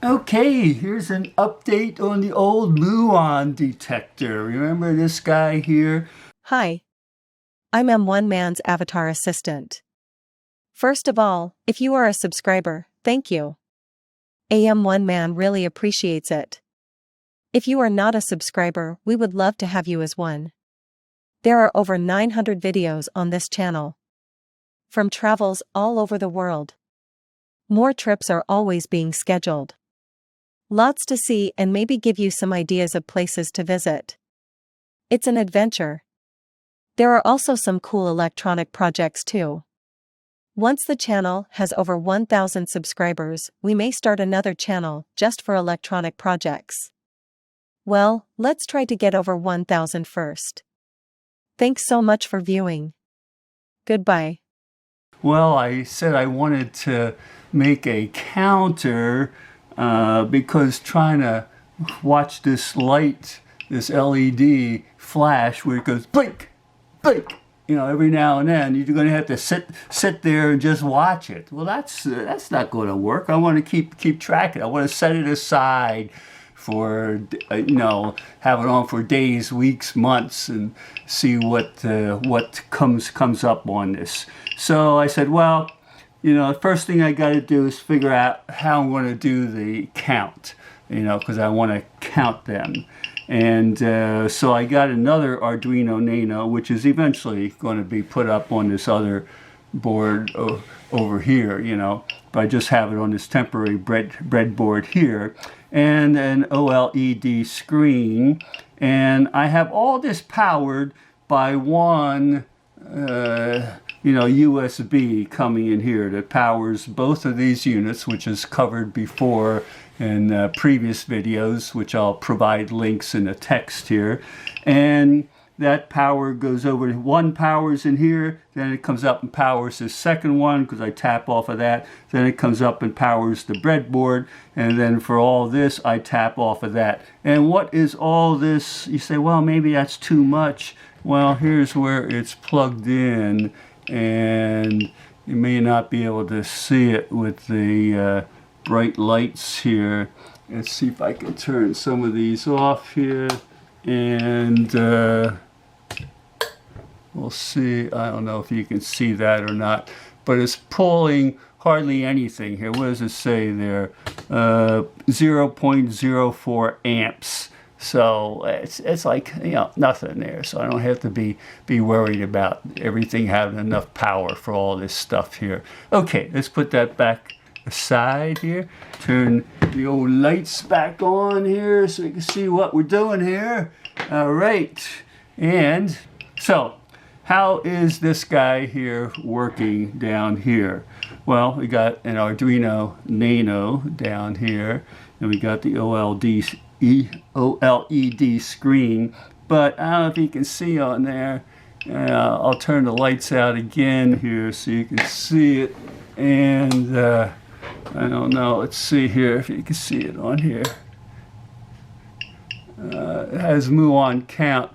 Okay, here's an update on the old Muon detector. Remember this guy here? Hi, I'm M1Man's avatar assistant. First of all, if you are a subscriber, thank you. AM1Man really appreciates it. If you are not a subscriber, we would love to have you as one. There are over 900 videos on this channel. From travels all over the world. More trips are always being scheduled. Lots to see and maybe give you some ideas of places to visit. It's an adventure. There are also some cool electronic projects too. Once the channel has over 1,000 subscribers, we may start another channel just for electronic projects. Well, let's try to get over 1,000 first. Thanks so much for viewing. Goodbye. Well, I said I wanted to make a counter because trying to watch this light, this LED flash where it goes blink, blink, every now and then, you're going to have to sit there and just watch it. Well, that's not going to work. I want to keep track of it. I want to set it aside for have it on for days, weeks, months, and see what comes up on this. So I said, well, the first thing I got to do is figure out how I'm going to do the count, because I want to count them. And so I got another Arduino Nano, which is eventually going to be put up on this other board over here, but I just have it on this temporary breadboard here, and an OLED screen. And I have all this powered by one USB coming in here that powers both of these units, which is covered before in previous videos, which I'll provide links in the text here. And that power goes over, one powers in here, then it comes up and powers the second one because I tap off of that, then it comes up and powers the breadboard, and then for all this I tap off of that. And what is all this? You say, well, maybe that's too much. Well, here's where it's plugged in, and you may not be able to see it with the bright lights here. Let's see if I can turn some of these off here, and we'll see. I don't know if you can see that or not, but it's pulling hardly anything here. What does it say there? 0.04 amps. So it's like, nothing there. So I don't have to be worried about everything having enough power for all this stuff here. Okay, let's put that back aside here. Turn the old lights back on here so you can see what we're doing here. All right. And so how is this guy here working down here? Well, we got an Arduino Nano down here, and we got the OLED screen, but I don't know if you can see on there. I'll turn the lights out again here so you can see it, and I don't know, let's see here if you can see it on here. It has Muon count,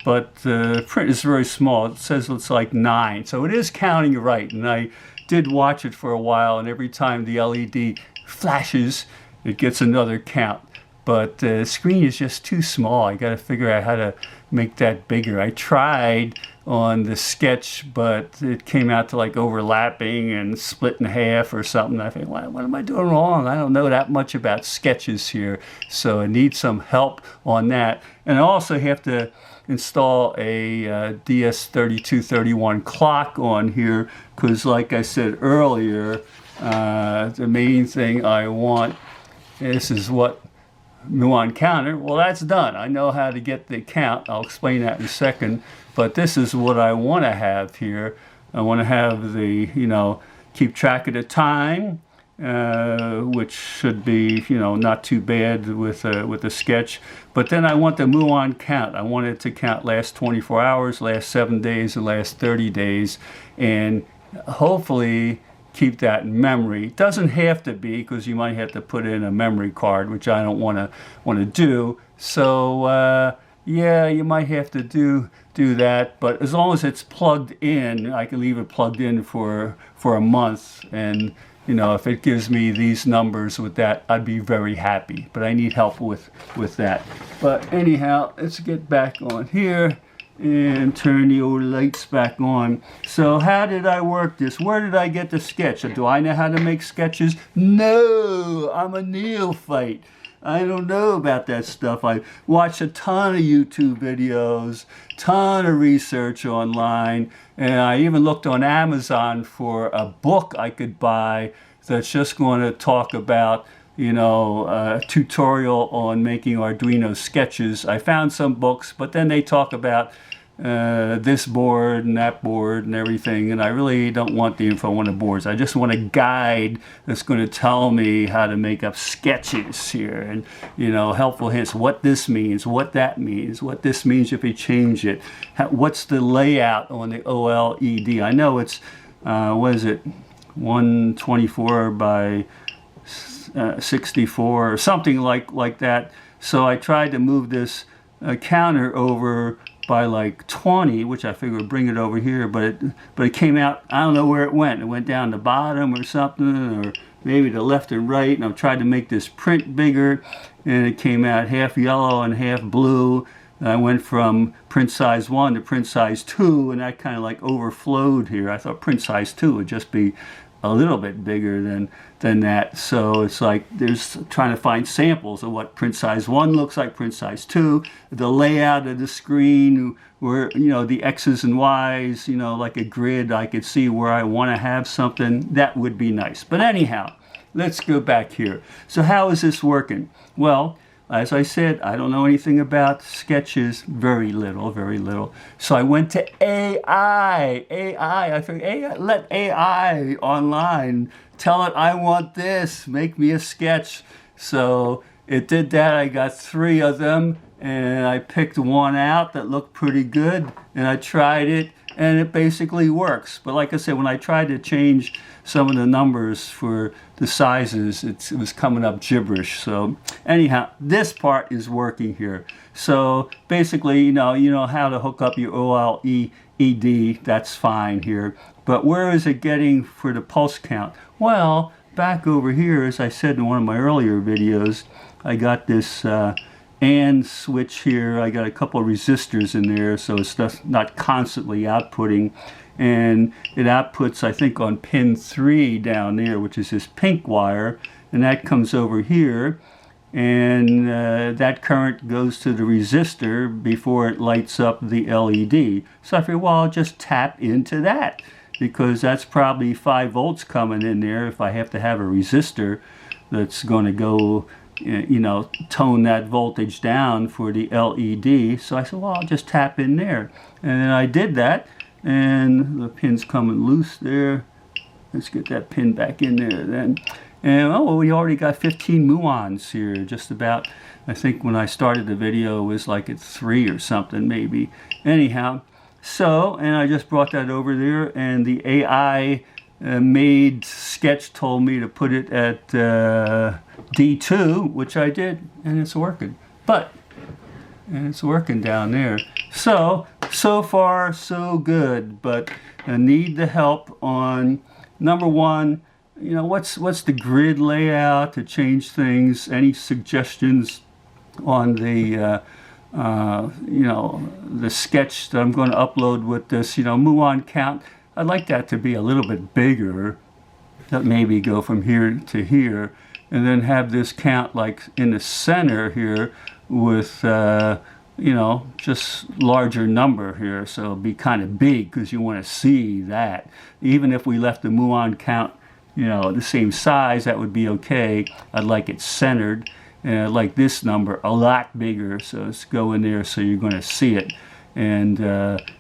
but the print is very small. It says it's like 9, so it is counting right, and I did watch it for a while, and every time the LED flashes it gets another count. But the screen is just too small. I got to figure out how to make that bigger. I tried on the sketch, but it came out to like overlapping and split in half or something. I think, what am I doing wrong? I don't know that much about sketches here, so I need some help on that. And I also have to install a DS3231 clock on here because, like I said earlier, the main thing I want, this is what Muon counter, well, that's done. I know how to get the count. I'll explain that in a second. But this is what I want to have here. I want to have the, keep track of the time, which should be, not too bad with a sketch. But then I want the Muon count. I want it to count last 24 hours, last 7 days, and last 30 days. And hopefully keep that in memory. It doesn't have to be, because you might have to put in a memory card, which I don't want to do. So yeah, you might have to do that, but as long as it's plugged in, I can leave it plugged in for a month, and you know, if it gives me these numbers with that, I'd be very happy. But I need help with that. But anyhow, let's get back on here and turn the old lights back on. So how did I work this? Where did I get the sketch? Do I know how to make sketches? No, I'm a neophyte. I don't know about that stuff. I watched a ton of YouTube videos, ton of research online, and I even looked on Amazon for a book I could buy that's just going to talk about, you know, a tutorial on making Arduino sketches. I found some books, but then they talk about this board and that board and everything, and I really don't want the info on the boards. I just want a guide that's going to tell me how to make up sketches here, and, you know, helpful hints, what this means, what that means, what this means if you change it, what's the layout on the OLED. I know it's what is it, 124 by 64 or something like that. So I tried to move this counter over by like 20, which I figured would bring it over here, but it came out, I don't know where it went. It went down the bottom or something, or maybe the left and right, and I've tried to make this print bigger, and it came out half yellow and half blue. I went from print size 1 to print size 2, and that kind of like overflowed here. I thought print size 2 would just be a little bit bigger than that. So it's like there's trying to find samples of what print size 1 looks like, print size 2, the layout of the screen, where, you know, the X's and Y's, you know, like a grid. I could see where I want to have something. That would be nice. But anyhow, let's go back here. So how is this working? Well, as I said, I don't know anything about sketches, very little. So I went to AI. I figured, let AI online tell it I want this, make me a sketch. So it did that. I got 3 of them, and I picked one out that looked pretty good, and I tried it, and it basically works. But like I said, when I tried to change some of the numbers for the sizes, it was coming up gibberish. So anyhow, this part is working here. So basically, you know how to hook up your OLED, that's fine here. But where is it getting for the pulse count? Well, back over here, as I said in one of my earlier videos, I got this AND switch here. I got a couple of resistors in there, so it's not constantly outputting. And it outputs, I think, on pin 3 down there, which is this pink wire, and that comes over here, and that current goes to the resistor before it lights up the LED. So I figured, well, I'll just tap into that, because that's probably 5 volts coming in there if I have to have a resistor that's going to go, you know, tone that voltage down for the LED. So I said, well, I'll just tap in there. And then I did that, and the pin's coming loose there. Let's get that pin back in there then. And oh, well, we already got 15 muons here, just about. I think when I started the video it was like at 3 or something maybe. Anyhow, so, and I just brought that over there, and the AI made sketch told me to put it at D2, which I did, and it's working. And it's working down there. So far so good, but I need the help on number 1. You know, what's the grid layout to change things? Any suggestions on the you know, the sketch that I'm going to upload with this, you know, muon count? I'd like that to be a little bit bigger, that maybe go from here to here, and then have this count like in the center here with you know, just larger number here, so it'll be kind of big because you want to see that. Even if we left the muon count, you know, the same size, that would be okay. I'd like it centered, and I'd like this number a lot bigger, so let's go in there so you're going to see it. And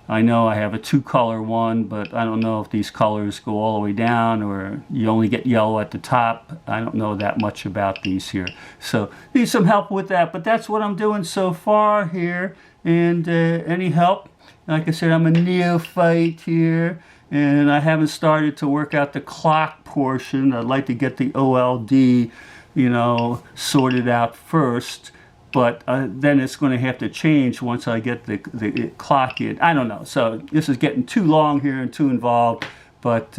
I know I have a 2-color one, but I don't know if these colors go all the way down or you only get yellow at the top. I don't know that much about these here. So need some help with that, but that's what I'm doing so far here. And any help? Like I said, I'm a neophyte here, and I haven't started to work out the clock portion. I'd like to get the OLD, you know, sorted out first. But then it's going to have to change once I get the clock in. I don't know. So this is getting too long here and too involved. But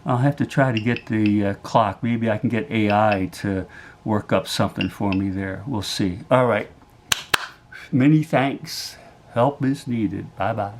I'll have to try to get the clock. Maybe I can get AI to work up something for me there. We'll see. All right. Many thanks. Help is needed. Bye-bye.